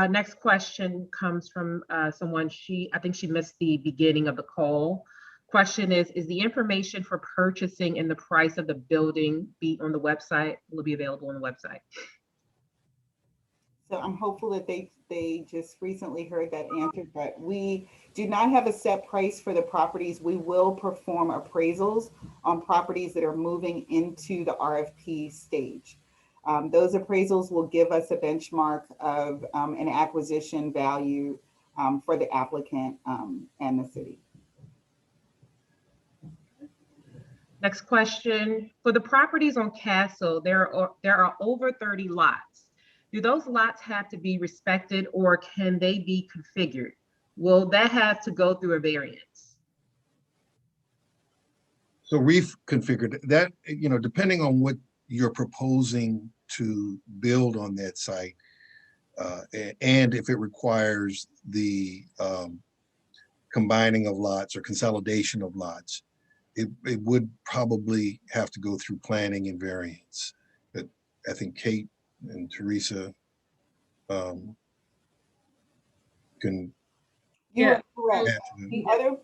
Next question comes from someone, I think she missed the beginning of the call. Question is the information for purchasing and the price of the building be on the website? Will it be available on the website? So I'm hopeful that they just recently heard that answer, but we do not have a set price for the properties. We will perform appraisals on properties that are moving into the RFP stage. Those appraisals will give us a benchmark of an acquisition value for the applicant and the city. Next question. For the properties on Castle, there are over 30 lots. Do those lots have to be respected or can they be configured? Will that have to go through a variance? So we've configured that, depending on what you're proposing to build on that site, and if it requires the combining of lots or consolidation of lots, it would probably have to go through planning and variance. But I think Kate and Teresa can. Yeah, correct. answer The other,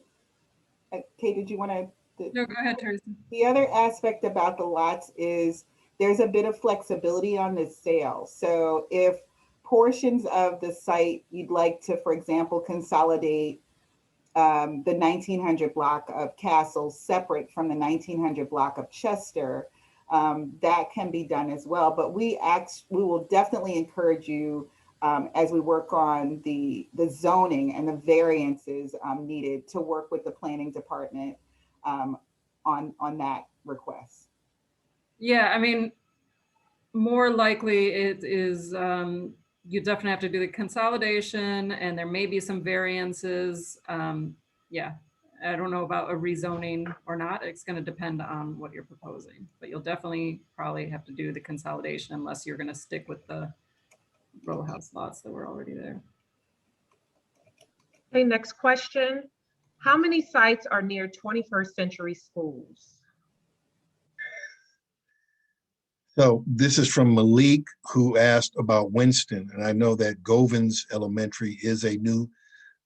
Kate, did you want to? No, go ahead, Teresa. The other aspect about the lots is there's a bit of flexibility on the sale. So if portions of the site you'd like to, for example, consolidate the 1900 block of Castle separate from the 1900 block of Chester, that can be done as well. But we will definitely encourage you as we work on the zoning and the variances needed to work with the planning department on that request. Yeah, I mean, more likely it is, you definitely have to do the consolidation and there may be some variances. Yeah, I don't know about a rezoning or not. It's going to depend on what you're proposing, but you'll definitely probably have to do the consolidation unless you're going to stick with the row house lots that were already there. Okay, next question. How many sites are near 21st century schools? So this is from Malik, who asked about Winston. And I know that Govins Elementary is a new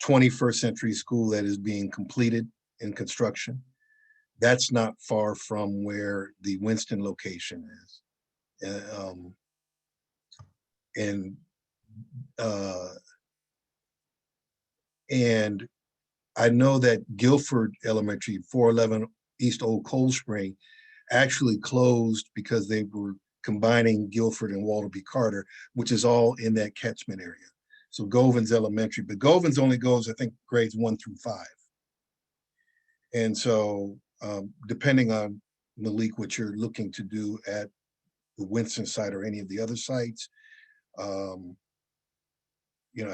21st century school that is being completed in construction. That's not far from where the Winston location is. And I know that Guilford Elementary, 411 East Old Cold Spring, actually closed because they were combining Guilford and Walter B. Carter, which is all in that catchment area. So Govins Elementary, but Govins only goes, I think, grades 1 through 5. And so depending on, Malik, what you're looking to do at the Winston site or any of the other sites, I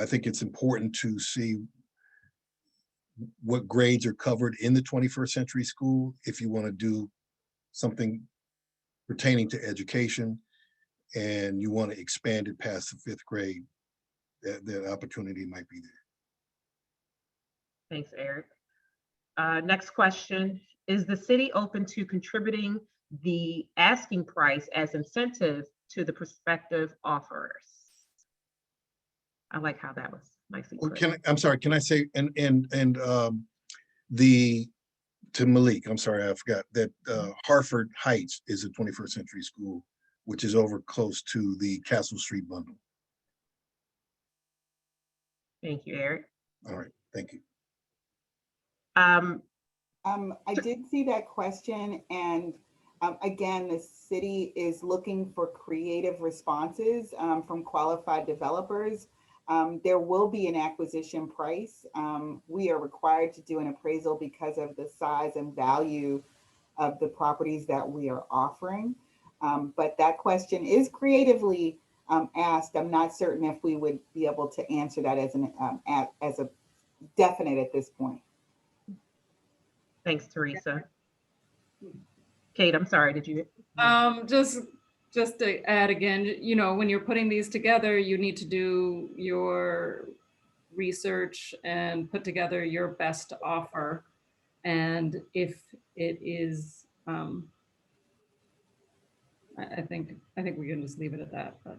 think it's important to see what grades are covered in the 21st century school if you want to do something pertaining to education and you want to expand it past the 5th grade, that opportunity might be there. Thanks, Eric. Next question. Is the city open to contributing the asking price as incentive to the prospective offerers? I like how that was nicely put. I'm sorry, can I say, to Malik, I'm sorry, I forgot that Hartford Heights is a 21st century school, which is over close to the Castle Street bundle. Thank you, Eric. All right, thank you. I did see that question, and again, the city is looking for creative responses from qualified developers. There will be an acquisition price. We are required to do an appraisal because of the size and value of the properties that we are offering. But that question is creatively asked, I'm not certain if we would be able to answer that as a definite at this point. Thanks, Teresa. Kate, I'm sorry, did you? Just to add again, you know, when you're putting these together, you need to do your research and put together your best offer. And if it is, I think we can just leave it at that. But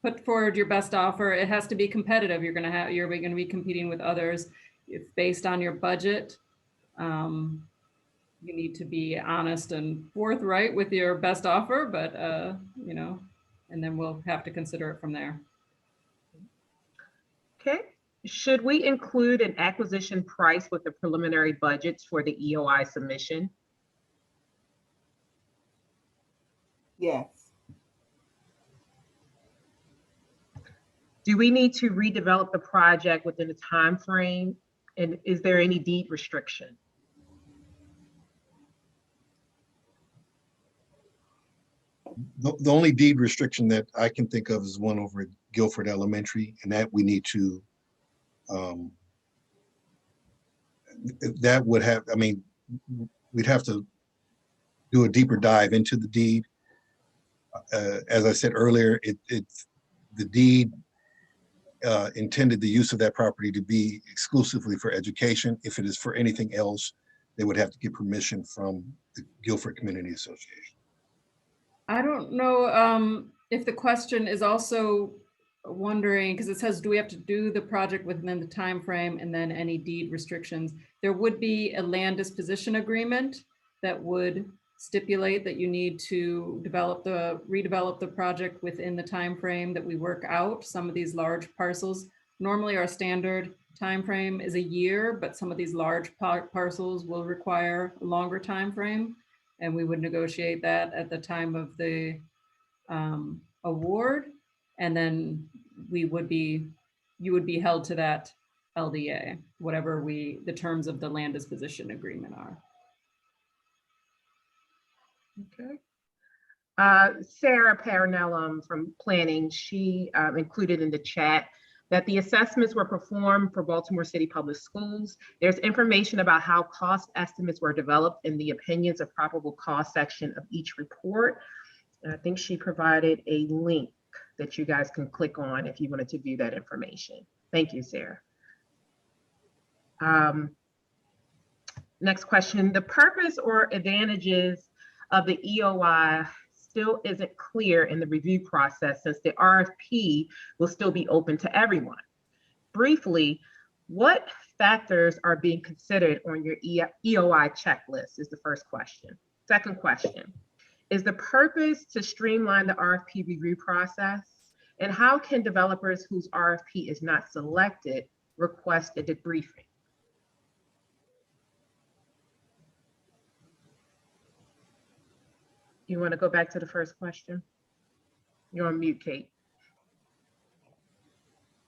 put forward your best offer. It has to be competitive. You're going to be competing with others. If based on your budget, you need to be honest and forthright with your best offer, but you know, and then we'll have to consider it from there. Okay. Should we include an acquisition price with the preliminary budgets for the EOI submission? Yes. Do we need to redevelop the project within the time frame? And is there any deed restriction? The only deed restriction that I can think of is one over at Guilford Elementary, and that we need to, that would have, I mean, we'd have to do a deeper dive into the deed. As I said earlier, it's the deed intended the use of that property to be exclusively for education. If it is for anything else, they would have to get permission from the Guilford Community Association. I don't know if the question is also wondering, because it says, do we have to do the project within the time frame and then any deed restrictions? There would be a land disposition agreement that would stipulate that you need to redevelop the project within the time frame that we work out. Some of these large parcels, normally our standard time frame is a year, but some of these large parcels will require a longer time frame. And we would negotiate that at the time of the award. And then you would be held to that LDA, whatever the terms of the land disposition agreement are. Okay. Sarah Paranellum from Planning, she included in the chat that the assessments were performed for Baltimore City Public Schools. There's information about how cost estimates were developed in the opinions of probable cost section of each report. And I think she provided a link that you guys can click on if you wanted to view that information. Thank you, Sarah. Next question, the purpose or advantages of the EOI still isn't clear in the review process since the RFP will still be open to everyone. Briefly, what factors are being considered on your EOI checklist is the first question. Second question, is the purpose to streamline the RFP review process? And how can developers whose RFP is not selected request a debriefing? You want to go back to the first question? You're on mute, Kate.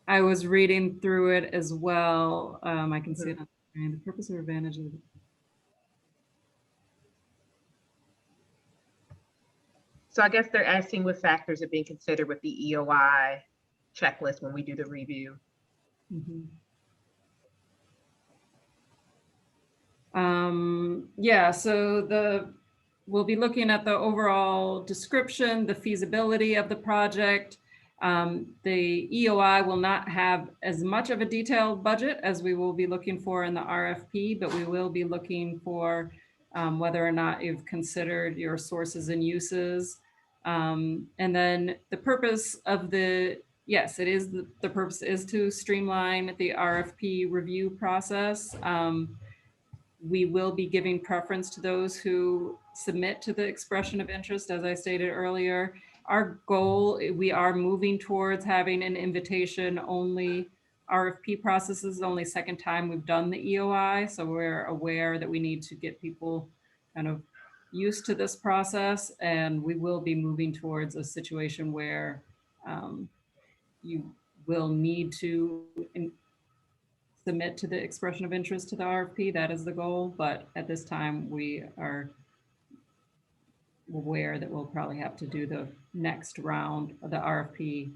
I was reading through it as well. I can see it on the screen. The purpose or advantage of So I guess they're asking what factors are being considered with the EOI checklist when we do the review. Yeah, so we'll be looking at the overall description, the feasibility of the project. The EOI will not have as much of a detailed budget as we will be looking for in the RFP, but we will be looking for whether or not you've considered your sources and uses. And then the purpose of yes, it is the purpose is to streamline the RFP review process. We will be giving preference to those who submit to the expression of interest, as I stated earlier. Our goal, we are moving towards having an invitation only RFP process. Is the only second time we've done the EOI. So we're aware that we need to get people kind of used to this process, and we will be moving towards a situation where you will need to submit to the expression of interest to the RFP. That is the goal, but at this time we're aware that we'll probably have to do the next round of the RFP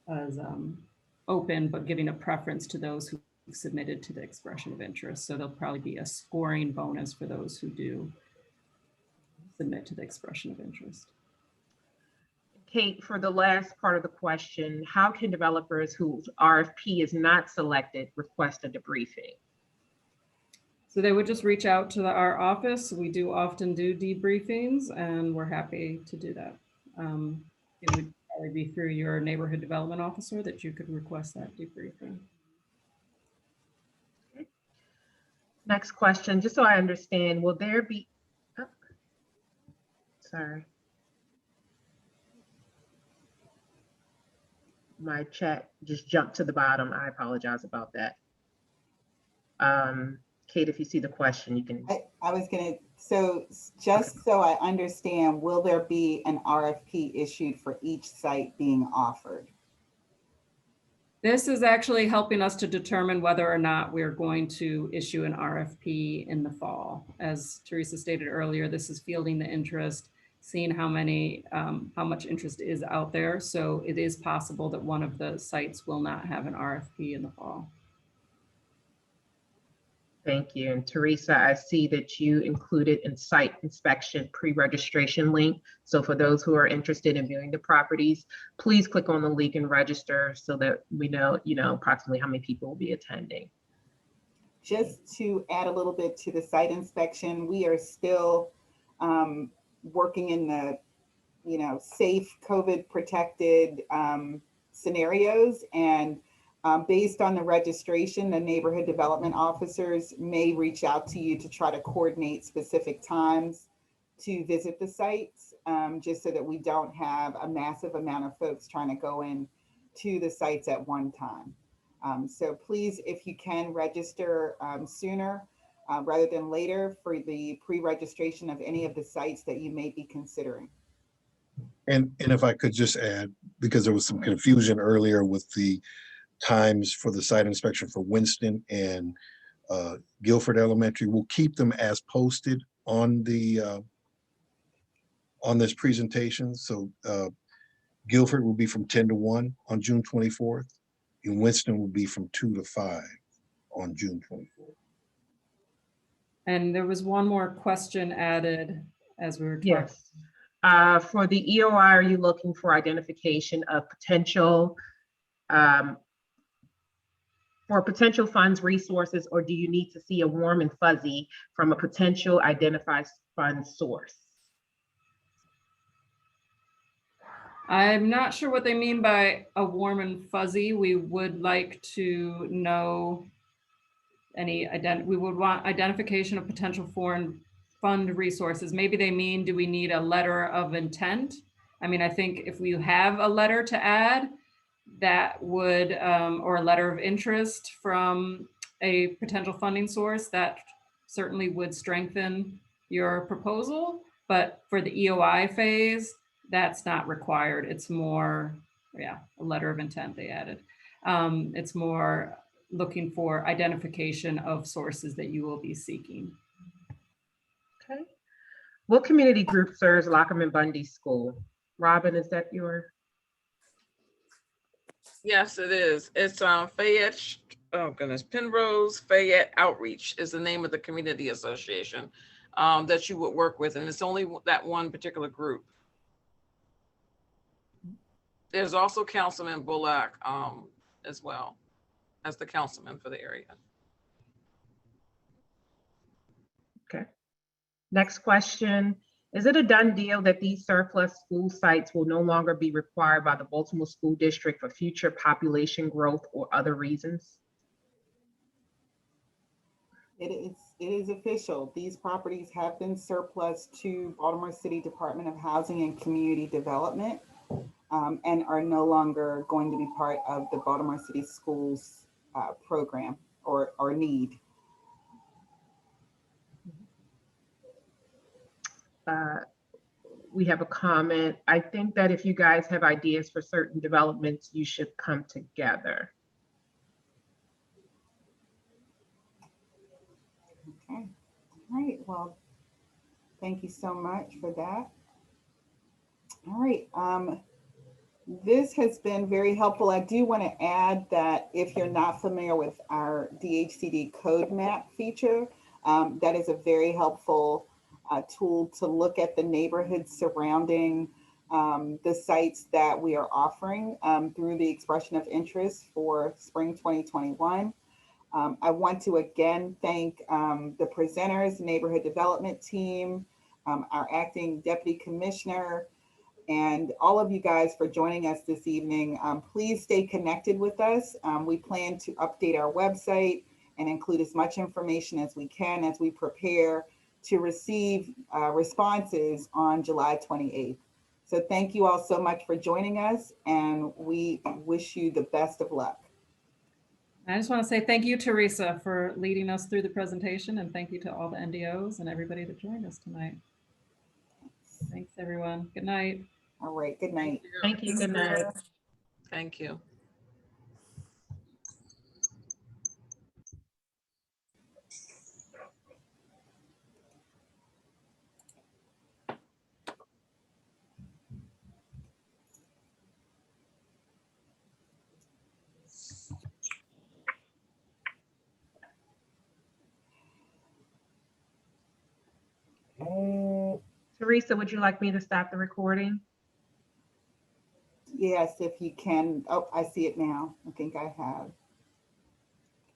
as open, but giving a preference to those who submitted to the expression of interest. So there'll probably be a scoring bonus for those who do submit to the expression of interest. Kate, for the last part of the question, how can developers whose RFP is not selected request a debriefing? So they would just reach out to our office. We do often do debriefings, and we're happy to do that. It would probably be through your neighborhood development officer that you could request that debriefing. Next question, just so I understand, will there be, oh, sorry. My chat just jumped to the bottom. I apologize about that. Kate, if you see the question, you can. I was gonna, so just so I understand, will there be an RFP issued for each site being offered? This is actually helping us to determine whether or not we're going to issue an RFP in the fall. As Teresa stated earlier, this is fielding the interest, seeing how much interest is out there. So it is possible that one of the sites will not have an RFP in the fall. Thank you. And Teresa, I see that you included in site inspection pre-registration link. So for those who are interested in viewing the properties, please click on the link and register so that we know, approximately how many people will be attending. Just to add a little bit to the site inspection, we are still working in the, safe COVID protected scenarios, and based on the registration, the neighborhood development officers may reach out to you to try to coordinate specific times to visit the sites, just so that we don't have a massive amount of folks trying to go in to the sites at one time. So please, if you can, register sooner rather than later for the pre-registration of any of the sites that you may be considering. And if I could just add, because there was some confusion earlier with the times for the site inspection for Winston and Guilford Elementary, we'll keep them as posted on the on this presentation. So Guilford will be from 10 to 1 on June 24th, and Winston will be from 2 to 5 on June 24th. And there was one more question added as we were talking. Yes. For the EOI, are you looking for identification of potential for potential funds, resources, or do you need to see a warm and fuzzy from a potential identified fund source? I'm not sure what they mean by a warm and fuzzy. We would like to know we would want identification of potential foreign fund resources. Maybe they mean, do we need a letter of intent? I mean, I think if we have a letter to add, that would, or a letter of interest from a potential funding source, that certainly would strengthen your proposal. But for the EOI phase, that's not required. It's more, a letter of intent they added. It's more looking for identification of sources that you will be seeking. Okay. What community group serves Lockham and Bundy School? Robin, is that your? Yes, it is. It's Fayette, oh goodness, Penrose Fayette Outreach is the name of the community association that you would work with. And it's only that one particular group. There's also Councilman Bullock as well as the councilman for the area. Okay. Next question. Is it a done deal that these surplus school sites will no longer be required by the Baltimore School District for future population growth or other reasons? It is official. These properties have been surplus to Baltimore City Department of Housing and Community Development and are no longer going to be part of the Baltimore City Schools program or need. We have a comment. I think that if you guys have ideas for certain developments, you should come together. Okay. All right. Well, Thank you so much for that. All right. This has been very helpful. I do want to add that if you're not familiar with our DHCD code map feature, that is a very helpful tool to look at the neighborhoods surrounding the sites that we are offering through the expression of interest for spring 2021. I want to again thank the presenters, neighborhood development team, our acting deputy commissioner, and all of you guys for joining us this evening. Please stay connected with us. We plan to update our website and include as much information as we can as we prepare to receive responses on July 28th. So thank you all so much for joining us, and we wish you the best of luck. I just want to say thank you, Teresa, for leading us through the presentation, and thank you to all the NDOs and everybody that joined us tonight. Thanks, everyone. Good night. All right, good night. Thank you. Good night. Thank you. Teresa, would you like me to stop the recording? Yes, if you can. Oh, I see it now. I think I have.